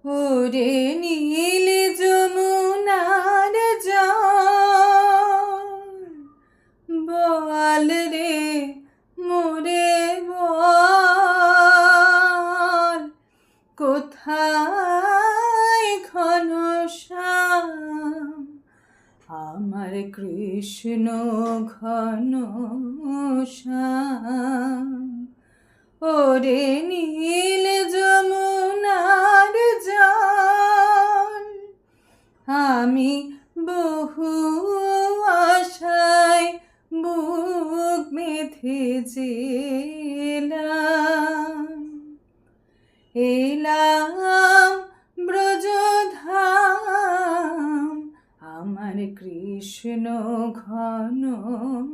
ওরে নীল যমুনার জল, বল রে মোরে বল, কোথায় ঘনশ্যাম আমার কৃষ্ণ ঘনশ্যাম। ওরে নীল যমুনার জল, আমি বহু আশায় বুক বেঁধেছিলাম, এলাম ব্রজধাম আমার কৃষ্ণ ঘনশ্যাম।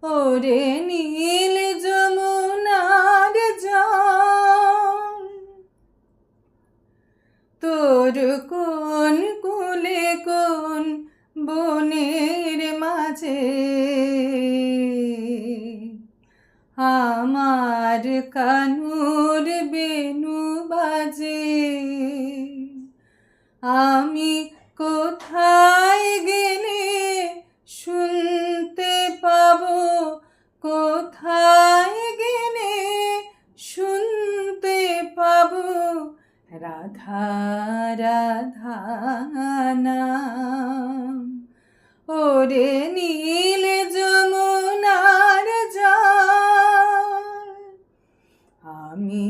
ওরে নীল যমুনার জল, তোর কোন কুলে কোন বনের মাঝে আমার কানুর বেনু বাজে, আমি কোথায় গেলে শুনতে পাবো, কোথায় গেলে শুনতে পাবো রাধা রাধা নাম। ওরে নীল যমুনার জল, আমি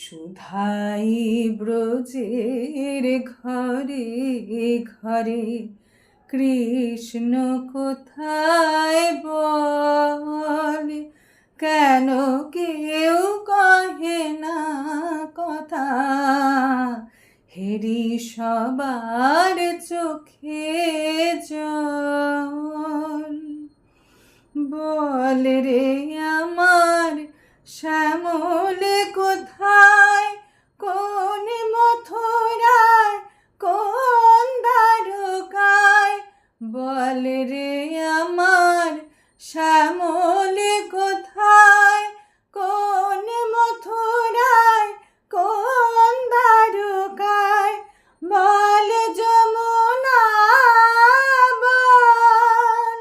সুধাই ব্রজের ঘরে ঘরে, কৃষ্ণ কোথায় বল, কেন কেউ কহে না কথা, হেরি সবার চোখে জল। বল রে আমার শ্যামল কোথায়, কোন মথুরায় কোন দ্বারকায়, বল রে আমার শ্যামল কোথায়, কোন মথুরায় কোন দ্বারকায়, বল যমুনা বল,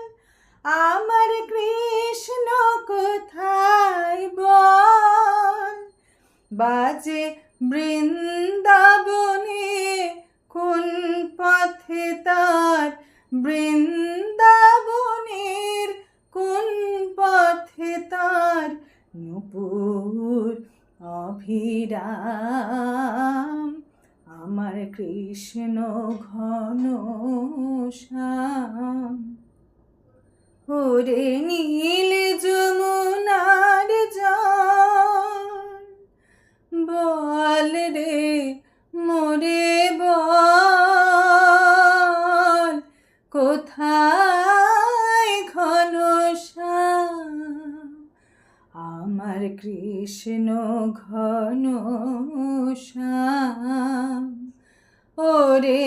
আমার কৃষ্ণ কোথায় বল। বাজে বৃন্দাবনে কোন পথে তার, বৃন্দাবনের কোন পথে তার নূপুর অভিরাম আমার কৃষ্ণ ঘনশ্যাম। ওরে নীল যমুনার জল, বল রে মোরে বল, কোথায় ঘনশ্যাম আমার কৃষ্ণ ঘনশ্যাম। ওরে